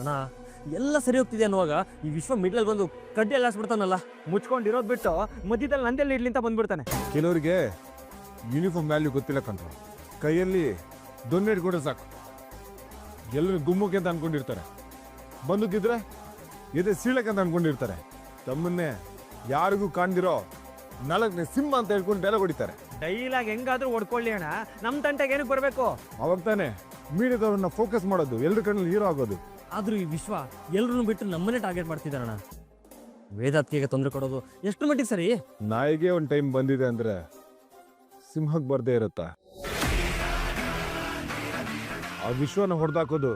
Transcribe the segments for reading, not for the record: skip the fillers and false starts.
ಅಣ್ಣ ಎಲ್ಲ ಸರಿ ಹೋಗ್ತಿದೆ ಅನ್ನುವಾಗ ಈ ವಿಶ್ವ ಮಿಡ್ಲಲ್ಲಿ ಬಂದು ಕಡ್ಡಿ ಎಲ್ಲ ಹಾಸ್ಬಿಡ್ತಾನಲ್ಲ. ಮುಚ್ಕೊಂಡಿರೋದು ಬಿಟ್ಟು ಮಧ್ಯದಲ್ಲಿ ನಂದೆಲ್ಲ ಇಡ್ಲಿ ಅಂತ ಬಂದ್ಬಿಡ್ತಾನೆ. ಕೆಲವರಿಗೆ ಯೂನಿಫಾರ್ಮ್ ವ್ಯಾಲ್ಯೂ ಗೊತ್ತಿಲ್ಲ ಕಂಡ್ರು, ಕೈಯಲ್ಲಿ ದೊಣ್ಣೆ ಇಟ್ಕೊಂಡ್ರೆ ಸಾಕು ಎಲ್ಲರೂ ಗುಮ್ಮಕ್ಕೆ ಅಂತ ಅನ್ಕೊಂಡಿರ್ತಾರೆ. ಬಂದಕ್ಕಿದ್ರೆ ಎದೆ ಸೀಳಕ್ಕೆ ಅಂತ ಅನ್ಕೊಂಡಿರ್ತಾರೆ. ತಮ್ಮನ್ನೇ ಯಾರಿಗೂ ಕಾಣ್ದಿರೋ 4ನೇ ಸಿಂಹ ಅಂತ ಹೇಳ್ಕೊಂಡು ಡೈಲಾಗ್ ಹೊಡಿತಾರೆ. ಡೈಲಾಗ್ ಹೆಂಗಾದ್ರೂ ಹೊಡ್ಕೊಳ್ಳಿ ಅಣ್ಣ, ನಮ್ಮ ತಂಟೆಗೆ ಏನಕ್ಕೆ ಬರಬೇಕು? ಅವಾಗ ತಾನೇ ಮೀಡಿಯಾದವ್ರನ್ನ ಫೋಕಸ್ ಮಾಡೋದು, ಎಲ್ಲರ ಕಣ್ಣಲ್ಲಿ ಹೀರೋ ಆಗೋದು. ಆದ್ರೂ ಈ ವಿಶ್ವ ಎಲ್ಲರನ್ನು ಬಿಟ್ಟು ನಮ್ಮನ್ನೇ ಟಾರ್ಗೆಟ್ ಮಾಡ್ತಿದ್ದಾರಣ್ಣ. ವೇದಾತ್ಗೆ ತೊಂದರೆ ಕೊಡೋದು ಎಷ್ಟು ಮಟ್ಟಿಗೆ ಸರಿ? ನಾಯಿಗೆ ಒಂದು ಟೈಮ್ ಬಂದಿದೆ ಅಂದ್ರೆ ಸಿಂಹಕ್ಕೆ ಬರ್ದೇ ಇರುತ್ತಾ? ಆ ವಿಶ್ವನ ಹೊಡೆದಾಕೋದು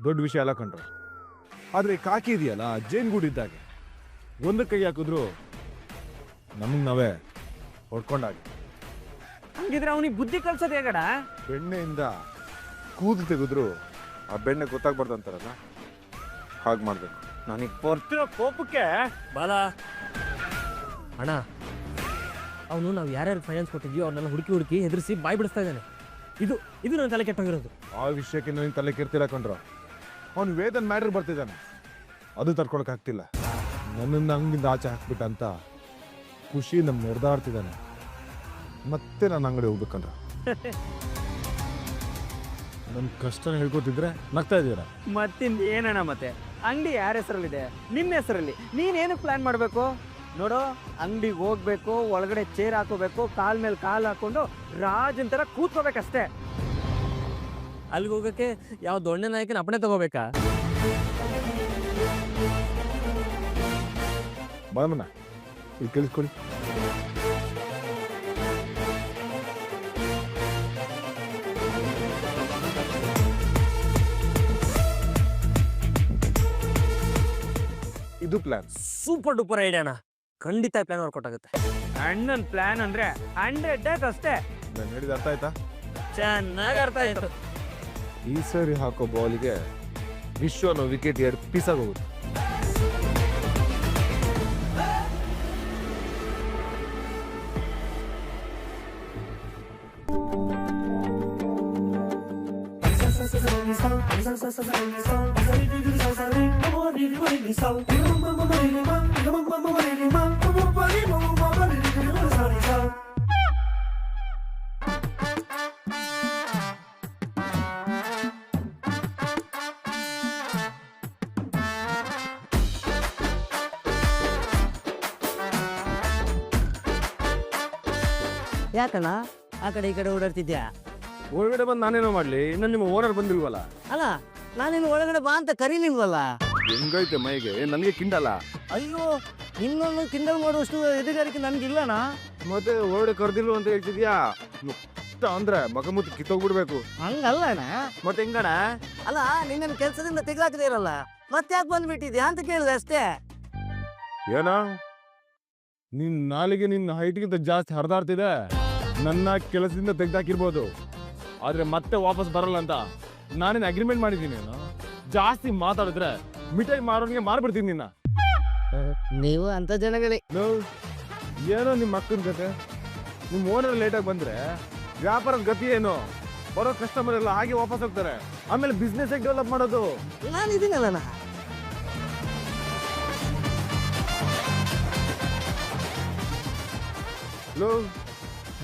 ದೊಡ್ಡ ವಿಷಯ ಅಲ್ಲ ಕಂಡ್ರು. ಆದ್ರೆ ಕಾಕಿ ಇದೆಯಲ್ಲ, ಜೇನ್ಗೂಡಿದ್ದಾಗೆ ಒಂದು ಕೈ ಹಾಕಿದ್ರು ನಮಗ್ ನಾವೇ ಹೊಡ್ಕೊಂಡಾಗ. ಹಂಗಿದ್ರೆ ಅವನಿಗೆ ಬುದ್ಧಿ ಕಲ್ಸೋದು ಹೇಗಡ? ಬೆಣ್ಣೆಯಿಂದ ಕೂದಲು ತೆಗೆದ್ರು ಆ ಬೆಣ್ಣೆ ಗೊತ್ತಾಗ್ಬಾರ್ದು ಅಂತಾರಲ್ಲ, ಹಾಗೆ ಮಾಡ್ಬೇಕು. ನನಗೆ ಬರ್ತಿರೋ ಕೋಪಕ್ಕೆ ಬಾಲ ಅಣ್ಣ, ಅವನು ನಾವು ಯಾರ್ಯಾರು ಫೈನಾನ್ಸ್ ಕೊಟ್ಟಿದ್ವಿ ಅವ್ರನ್ನೆಲ್ಲ ಹುಡುಕಿ ಹೆದರಿಸಿ ಬಾಯಿ ಬಿಡಿಸ್ತಾ ಇದ್ದಾನೆ. ಇದು ನನ್ನ ತಲೆ ಕೆಟ್ಟೋಗಿರೋದು. ಆ ವಿಷಯಕ್ಕೆ ನನಗೆ ತಲೆ ಕೆಡ್ತಿಲ್ಲ ಕಂಡ್ರು. ಅವ್ನು ವೇದನ್ ಮ್ಯಾಟ್ರ್ ಬರ್ತಿದ್ದಾನೆ, ಅದು ತಡ್ಕೊಳಕ್ ಆಗ್ತಿಲ್ಲ. ನನ್ನನ್ನು ಅಂಗಡಿಂದ ಆಚೆ ಹಾಕ್ಬಿಟ್ಟ ಅಂತ ಖುಷಿಯಿಂದ ಮೆರೆದಾಡ್ತಿದ್ದಾನೆ. ಮತ್ತೆ ನಾನು ಅಂಗಡಿ ಹೋಗ್ಬೇಕಂದ್ರ ನನ್ನ ಕಷ್ಟನ ಹೇಳ್ಕೊತಿದ್ರೆ ನಗ್ತಾ ಇದ್ದೀರಾ? ಮತ್ತಿಂದ ಏನಣ್ಣ ಮತ್ತೆ? ಅಂಗಡಿ ಯಾರ ಹೆಸರಲ್ಲಿದೆ? ನಿನ್ನ ಹೆಸರಲ್ಲಿ. ನೀನೇನಕ್ಕೆ ಪ್ಲಾನ್ ಮಾಡಬೇಕು? ನೋಡು, ಅಂಗಡಿಗೆ ಹೋಗ್ಬೇಕು, ಒಳಗಡೆ ಚೇರ್ ಹಾಕೋಬೇಕು, ಕಾಲ್ ಮೇಲೆ ಕಾಲು ಹಾಕೊಂಡು ರಾಜನ್ ಥರ ಕೂತ್ಕೋಬೇಕಷ್ಟೇ. ಅಲ್ಲಿಗೆ ಹೋಗೋಕ್ಕೆ ಯಾವ ದೊಣ್ಣೆ ನಾಯಕನ ಅಪ್ಪಣೆ ತಗೋಬೇಕಾ? ಬಾಮನ ಇಲ್ಲಿ ಕೇಳಿಸ್ಕೊಳ್ಳಿ. ಇದು ಪ್ಲಾನ್ ಸೂಪರ್ ಡೂಪರ್ ಐಡಿಯಾ ಅಣ್ಣ. ಖಂಡಿತ ಪ್ಲಾನ್ ವರ್ಕೌಟ್ ಆಗುತ್ತೆ. ಅಣ್ಣನ ಪ್ಲಾನ್ ಅಂದ್ರೆ 100 ಡೇಸ್ ಅಷ್ಟೇ. ನಾನು ಹೇಳಿದ ಅರ್ಥ ಆಯ್ತಾ? ಚೆನ್ನಾಗಿ ಅರ್ಥ ಆಯ್ತು. ಈ ಸರಿ ಹಾಕೋ ಬಾಲಿಗೆ ವಿಶ್ವನ ವಿಕೆಟ್ 2 ಪೀಸಾಗಿ ಹೋಗುತ್ತೆ. ಯಾಕಣ್ಣ ಆ ಕಡೆ ಈ ಕಡೆ ಓಡಾಡ್ತಿದ್ಯಾ? ಒಳಗಡೆ ಬಂದು ನಾನೇನೋ ಮಾಡ್ಲಿ, ಇನ್ನು ನಿಮ್ಮ ಓನರ್ ಬಂದಿಲ್ವಲ್ಲ? ಅಲ್ಲ, ನಾನೇನು ಒಳಗಡೆ ಬಾ ಅಂತ ಕರೀಲಿಲ್ವಲ್ಲ? ಹೆಂಗೈತೆ ಮೈಗೆ, ನನಗೆ ಕಿಂಡಲ್ಲ. ಅಯ್ಯೋ, ನಿನ್ನನ್ನು ಕಿಂಡಲ್ ಮಾಡುವಷ್ಟು ಎದುಗಾರಿಕೆ ನನ್ಗಿಲ್ಲಣ್ಣ. ಮತ್ತೆ ಒಳಗಡೆ ಕರ್ದಿಲ್ವ ಅಂತ ಹೇಳ್ತಿದ್ಯಾ? ಅಂದ್ರೆ ಮಗ ಮುತ್ತು ಕಿತ್ತೋಗ್ಬಿಡ್ಬೇಕು. ಹಂಗಲ್ಲಣ್ಣ. ಮತ್ತೆ ಹೆಂಗಣ? ಅಲ್ಲ, ನಿನ್ನ ಕೆಲ್ಸದಿಂದ ತೆಗ್ದಾಕದೇ ಇರಲ್ಲ, ಮತ್ತೆ ಯಾಕೆ ಬಂದ್ಬಿಟ್ಟಿದ್ಯಾ ಅಂತ ಕೇಳಿದೆ ಅಷ್ಟೇ. ಏನ ನಿನ್ ನಾಲಿಗೆ ನಿನ್ನ ಹೈಟ್ಗಿಂತ ಜಾಸ್ತಿ ಹರಿದಾಡ್ತಿದೆ. ನನ್ನ ಕೆಲಸದಿಂದ ತೆಗ್ದಾಕಿರ್ಬೋದು, ಆದ್ರೆ ಮತ್ತೆ ವಾಪಸ್ ಬರಲ್ಲ ಅಂತ ನಾನೇನು ಅಗ್ರಿಮೆಂಟ್ ಮಾಡಿದ್ದೀನಿ. ಜಾಸ್ತಿ ಮಾತಾಡಿದ್ರೆ ಮಿಠಾಯಿ ಮಾರೋನಿಗೆ ಮಾರ್ಬಿಡ್ತೀನಿ ನಿನ್ನ. ನೀವು ಅಂತ ಜನಗಳೇ. ಏನೋ ನಿಮ್ಮ ಅಕ್ಕನ ಕತೆ. ನಿಮ್ಮ ಓನರ್ ಲೇಟಾಗಿ ಬಂದ್ರೆ ವ್ಯಾಪಾರದ ಗತಿ ಏನು? ಬರೋ ಕಸ್ಟಮರ್ ಎಲ್ಲ ಹಾಗೆ ವಾಪಸ್ ಹೋಗ್ತಾರೆ. ಆಮೇಲೆ ಬಿಸ್ನೆಸ್ ಹೇಗೆ ಡೆವಲಪ್ ಮಾಡೋದು? ನಾನು ಇದೀನಲ್ಲ.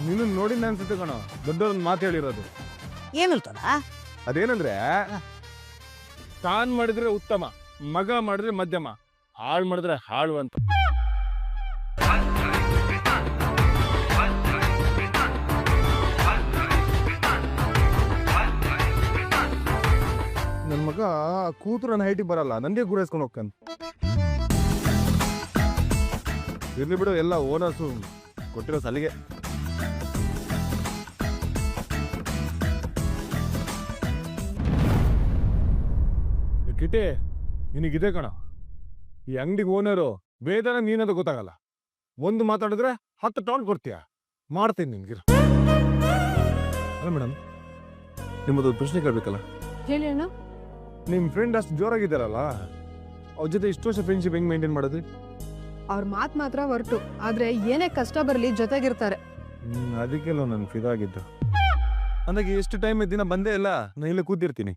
ನೀನು ನೋಡಿನ ಅನ್ಸುತ್ತೆ ಕಣೋ, ದೊಡ್ಡವ್ರನ್ನ ಮಾತು ಹೇಳಿರೋದು. ಏನಂತಾನ? ಅದೇನಂದ್ರೆ, ತಾನ್ ಮಾಡಿದ್ರೆ ಉತ್ತಮ, ಮಗ ಮಾಡಿದ್ರೆ ಮಧ್ಯಮ, ಹಾಳು ಮಾಡಿದ್ರೆ ಹಾಳು ಅಂತ. ನನ್ನ ಮಗ ಕೂತು ನನ್ನ ಹೈಟಿಗೆ ಬರಲ್ಲ, ನನಗೆ ಗುರಾಯಿಸ್ಕೊಂಡು ಹೋಗ್ತಾನೆ. ಇರ್ಲಿ ಬಿಡು, ಎಲ್ಲ ಓನರ್ಸು ಕೊಟ್ಟಿರೋ ಸಲಿಗೆ. ಕಿಟೆ, ನಿನಗಿದೆ ಕಣ, ಈ ಅಂಗಡಿಗೆ ಓನರು ವೇದನ ನೀನದ ಗೊತ್ತಾಗಲ್ಲ. ಒಂದು ಮಾತಾಡಿದ್ರೆ 10 ಟೌನ್ ಕೊಡ್ತೀಯ. ಮಾಡ್ತೀನಿ ನಿನ್ಗಿರ. ಅಲ್ಲ ಮೇಡಮ್, ನಿಮ್ಮದೊಂದು ಪ್ರಶ್ನೆ ಕೇಳಬೇಕಲ್ಲ. ಹೇಳಿ ಅಣ್ಣ. ನಿಮ್ಮ ಫ್ರೆಂಡ್ ಅಷ್ಟು ಜೋರಾಗಿದ್ದಾರಲ್ಲ, ಅವ್ರ ಜೊತೆ ಇಷ್ಟು ವರ್ಷ ಫ್ರೆಂಡ್ಶಿಪ್ ಹೆಂಗ್ ಮೇಂಟೈನ್ ಮಾಡೋದು? ಅವ್ರ ಮಾತು ಮಾತ್ರ ಹೊರಟು, ಆದ್ರೆ ಏನೇ ಕಷ್ಟ ಬರಲಿ ಜೊತೆಗಿರ್ತಾರೆ. ಅದಕ್ಕೆಲ್ಲ ನಾನು ಫಿದಾಗಿದ್ದು. ಅಂದಾಗ ಎಷ್ಟು ಟೈಮ್ ದಿನ ಬಂದೇ ಇಲ್ಲ, ನಾನು ಇಲ್ಲೇ ಕೂತಿರ್ತೀನಿ.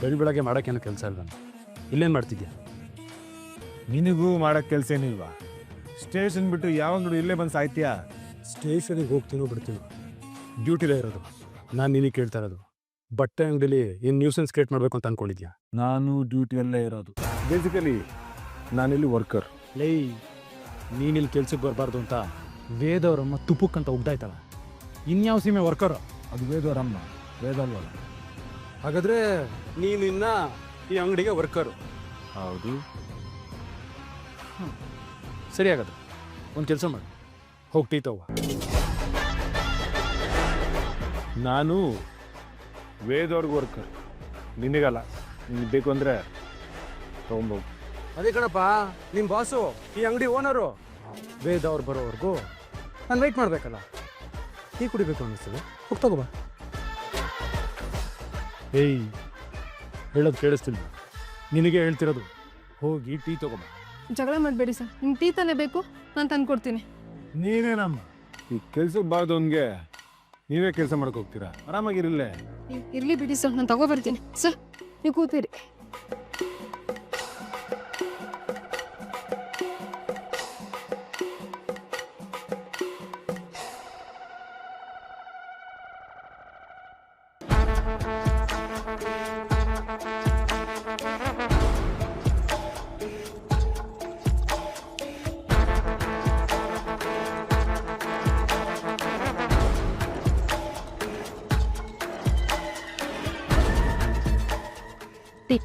ಬೆಳಗ್ಗೆ ಮಾಡೋಕ್ಕೇನು ಕೆಲಸ ಇಲ್ಲ. ಇಲ್ಲೇನು ಮಾಡ್ತಿದ್ಯಾ? ನಿನಗೂ ಮಾಡೋ ಕೆಲಸ ಏನಿಲ್ವಾ? ಸ್ಟೇಷನ್ ಬಿಟ್ಟು ಯಾವಾಗ ಇಲ್ಲೇ ಬಂದು ಸಾಯ್ತೀಯಾ? ಸ್ಟೇಷನಿಗೆ ಹೋಗ್ತೀನೋ ಬಿಡ್ತೀನೋ, ಡ್ಯೂಟಿಲೇ ಇರೋದು. ನಾನು ನಿನಗೆ ಕೇಳ್ತಾ ಇರೋದು, ಬಟ್ಟೆ ಅಂಗಡಿಲಿ ಏನು ನ್ಯೂಸೆನ್ಸ್ ಕ್ರಿಯೇಟ್ ಮಾಡಬೇಕು ಅಂತ ಅಂದ್ಕೊಂಡಿದ್ಯಾ? ನಾನು ಡ್ಯೂಟಿಯಲ್ಲೇ ಇರೋದು. ಬೇಸಿಕಲಿ ನಾನಿಲ್ಲಿ ವರ್ಕರ್. ಲೈ, ನೀನಿಲ್ಲಿ ಕೆಲ್ಸಕ್ಕೆ ಬರಬಾರ್ದು ಅಂತ ವೇದವರಮ್ಮ ತುಪ್ಪಕ್ಕಂತ ಉಗ್ದಾಯ್ತಲ್ಲ, ಇನ್ಯಾವ ಸೀಮೆ ವರ್ಕರು? ಅದು ವೇದವರಮ್ಮ, ವೇದಲ್ವಲ್ಲ. ಹಾಗಾದ್ರೆ ನೀನು ಇನ್ನ ಈ ಅಂಗಡಿಗೆ ವರ್ಕರು. ಹೌದು. ಸರಿ, ಹಾಗಾದ್ರೆ ಒಂದು ಕೆಲಸ ಮಾಡು, ಹೋಗಿ ಟೀ ತಗೋ. ನಾನು ವೇದವ್ರಿಗೆ ವರ್ಕರ್, ನಿನಗಲ್ಲ. ನಿನಗೆ ಬೇಕು ಅಂದರೆ ತೊಗೊಂಬೋಗು. ಅದೇ ಕಣಪ್ಪ, ನಿಮ್ಮ ಬಾಸು ಈ ಅಂಗಡಿ ಓನರು. ವೇದ ಅವ್ರು ಬರೋವರೆಗೂ ನಾನು ವೆಯ್ಟ್ ಮಾಡಬೇಕಲ್ಲ. ಟೀ ಕುಡಿಬೇಕು ಅನ್ನಿಸ್ತದೆ, ಹೋಗಿ ತಗೋಬಾ. ಏಯ್, ಹೇಳೋದು ಕೇಳಿಸ್ತಿಲ್ಲ, ನಿನಗೆ ಹೇಳ್ತಿರೋದು. ಹೋಗಿ ಟೀ ತಗೋಬಾ. ಜಗಳ ಮಾಡಬೇಡಿ ಸರ್, ನಿಮ್ಗೆ ಟೀ ತಾನೇ ಬೇಕು, ನಾನು ತಂದ್ಕೊಡ್ತೀನಿ. ನೀನೇನಮ್ಮ ಈ ಕೆಲ್ಸಕ್ಕೆ ಬಾರ್ದವನ್ಗೆ ನೀವೇ ಕೆಲಸ ಮಾಡಕ್ಕೆ ಹೋಗ್ತೀರಾ? ಆರಾಮಾಗಿರಲ್ಲೇ. ಇರ್ಲಿ ಬಿಡಿ ಸರ್, ನಾನು ತಗೋಬರ್ತೀನಿ. ಸರ್, ನೀವು ಕೂತೀರಿ. ಟೀ.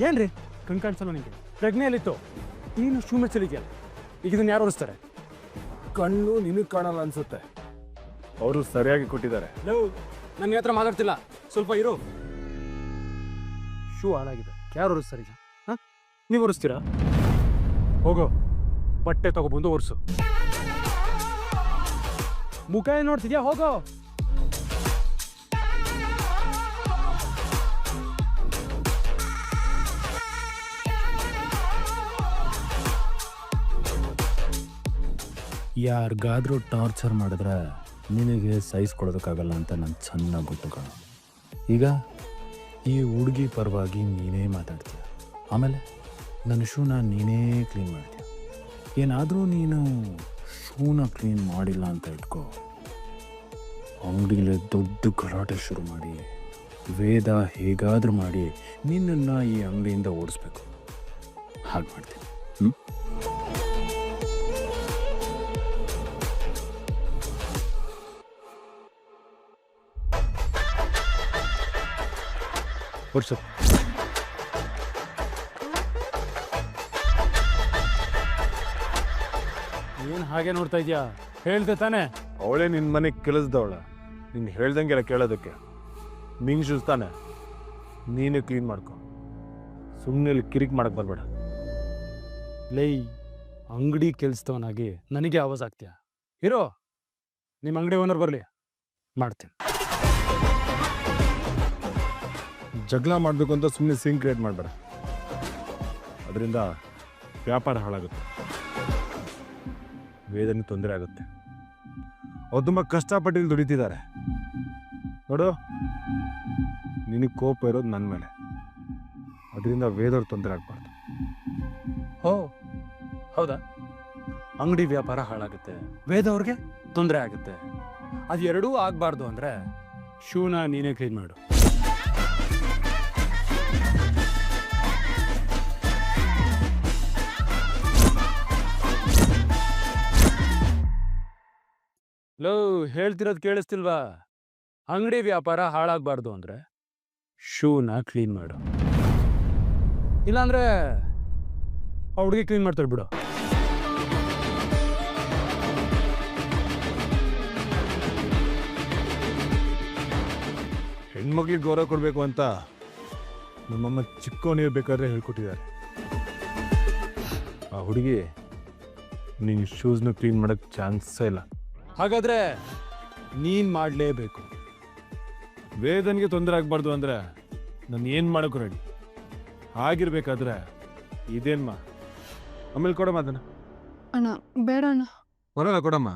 ಏನ್ರಿ ಕಣ್ ಕಾಣಿಸಲ್ಲ ನಿಮಗೆ? ಪ್ರಜ್ಞೆಯಲ್ಲಿತ್ತು, ನೀನು ಶೂಮೆಚ್ಚಲಿದೆಯಲ್ಲ, ಈಗ ಇದನ್ನು ಯಾರು ಓಡಿಸ್ತಾರೆ? ಕಣ್ಣು ನಿನಗೆ ಕಾಣಲ್ಲ ಅನ್ಸುತ್ತೆ, ಅವರು ಸರಿಯಾಗಿ ಕೊಟ್ಟಿದ್ದಾರೆ. ಲವ್, ನನ್ನ ಹತ್ರ ಮಾತಾಡ್ತಿಲ್ಲ, ಸ್ವಲ್ಪ ಇರು. ಶೂ ಹಾಳಾಗಿದೆ, ಯಾರು ಓಡಿಸ್ತಾರೆ ಈಗ? ಹಾಂ, ನೀವು ಓಡಿಸ್ತೀರಾ? ಹೋಗೋ, ಬಟ್ಟೆ ತಗೊಬಂದು ಒರೆಸು. ಮುಖ ಏನು ನೋಡ್ತಿದ್ಯಾ? ಹೋಗೋ. ಯಾರಿಗಾದ್ರೂ ಟಾರ್ಚರ್ ಮಾಡಿದ್ರೆ ನಿನಗೆ ಸಹಿಸ್ಕೊಡೋದಕ್ಕಾಗಲ್ಲ ಅಂತ ನಂಗೆ ಚೆನ್ನಾಗಿ ಗೊತ್ತು ಕಣ. ಈಗ ಈ ಹುಡುಗಿ ಪರವಾಗಿ ನೀನೇ ಮಾತಾಡ್ತೀಯ, ಆಮೇಲೆ ನನ್ನ ಶೂನ ನೀನೇ ಕ್ಲೀನ್ ಮಾಡ್ತೀಯ. ಏನಾದರೂ ನೀನು ಶೂನ ಕ್ಲೀನ್ ಮಾಡಿಲ್ಲ ಅಂತ ಇಟ್ಕೋ, ಅಂಗಡಿಲೇ ದೊಡ್ಡ ಗಲಾಟೆ ಶುರು ಮಾಡಿ ವೇದ ಹೇಗಾದರೂ ಮಾಡಿ ನಿನ್ನನ್ನು ಈ ಅಂಗಡಿಯಿಂದ ಓಡಿಸ್ಬೇಕು. ಹಾಗೆ ಮಾಡ್ತೀನಿ. ಓಡಿಸು. ಏನು ಹಾಗೆ ನೋಡ್ತಾ ಇದೆಯಾ? ಹೇಳ್ದೆ ತಾನೆ? ಅವಳೇ ನಿನ್ನ ಮನೆಗೆ ಕೆಲಸದವಳ, ನೀನು ಹೇಳ್ದಂಗೆಲ್ಲ ಕೇಳೋದಕ್ಕೆ. ನಿಂಗೆ ಶೂಸ್ ತಾನೆ, ನೀನೇ ಕ್ಲೀನ್ ಮಾಡ್ಕೊ. ಸುಮ್ಮನೆ ಕಿರಿಕ್ ಮಾಡಕ್ಕೆ ಬರಬೇಡ. ಲೈ, ಅಂಗಡಿ ಕೆಲ್ಸದವನಾಗಿ ನನಗೆ ಆವಾಜ್ ಆಗ್ತೀಯ? ಇರೋ, ನಿಮ್ಮ ಅಂಗಡಿ ಓನರ್ ಬರಲಿ, ಮಾಡ್ತೀನಿ. ಜಗಳ ಮಾಡಬೇಕು ಅಂತ ಸುಮ್ಮನೆ ಸೀನ್ ಕ್ರಿಯೇಟ್ ಮಾಡಬೇಡ, ಅದರಿಂದ ವ್ಯಾಪಾರ ಹಾಳಾಗುತ್ತೆ, ವೇದನೆ ತೊಂದರೆ ಆಗುತ್ತೆ. ಅವ್ರು ತುಂಬ ಕಷ್ಟಪಟ್ಟು ಇಲ್ಲಿ ದುಡಿತಿದ್ದಾರೆ ನೋಡು. ನಿನಗೆ ಕೋಪ ಇರೋದು ನನ್ನ ಮೇಲೆ, ಅದರಿಂದ ವೇದವ್ರು ತೊಂದರೆ ಆಗಬಾರ್ದು. ಓ ಹೌದಾ? ಅಂಗಡಿ ವ್ಯಾಪಾರ ಹಾಳಾಗುತ್ತೆ, ವೇದವ್ರಿಗೆ ತೊಂದರೆ ಆಗುತ್ತೆ. ಅದು ಎರಡೂ ಆಗಬಾರ್ದು ಅಂದರೆ ಶೂನ ನೀನೇ ಕ್ಲೀನ್ ಮಾಡು. ಲೋ, ಹೇಳ್ತಿರೋದು ಕೇಳಿಸ್ತಿಲ್ವಾ? ಅಂಗಡಿ ವ್ಯಾಪಾರ ಹಾಳಾಗಬಾರ್ದು ಅಂದರೆ ಶೂನ ಕ್ಲೀನ್ ಮಾಡು, ಇಲ್ಲಾಂದ್ರೆ ಆ ಹುಡುಗಿ ಕ್ಲೀನ್ ಮಾಡ್ತಾಳೆ ಬಿಡು. ಹೆಣ್ಮಕ್ಳಿಗೆ ಗೌರವ ಕೊಡಬೇಕು ಅಂತ ನಮ್ಮಮ್ಮ ಚಿಕ್ಕವನಿರ್ಬೇಕಾದ್ರೆ ಹೇಳ್ಕೊಟ್ಟಿದ್ದಾರೆ. ಆ ಹುಡುಗಿ ನೀನು ಶೂಸ್ನ ಕ್ಲೀನ್ ಮಾಡೋಕ್ಕೆ ಚಾನ್ಸೇ ಇಲ್ಲ. ಹಾಗಾದ್ರೆ ನೀನು ಮಾಡಲೇಬೇಕು. ವೇದನ್ಗೆ ತೊಂದರೆ ಆಗಬಾರ್ದು ಅಂದರೆ ನಾನು ಏನು ಮಾಡೋಕ್ಕೂ ರೆಡಿ. ಆಗಿರ್ಬೇಕಾದ್ರೆ ಇದೇನ್ಮ ಆಮೇಲೆ ಕೊಡಮ್ಮ ಅದನ್ನ. ಅಣ್ಣ ಬೇಡ ಅಣ್ಣ. ಬರಲ್ಲ ಕೊಡಮ್ಮ.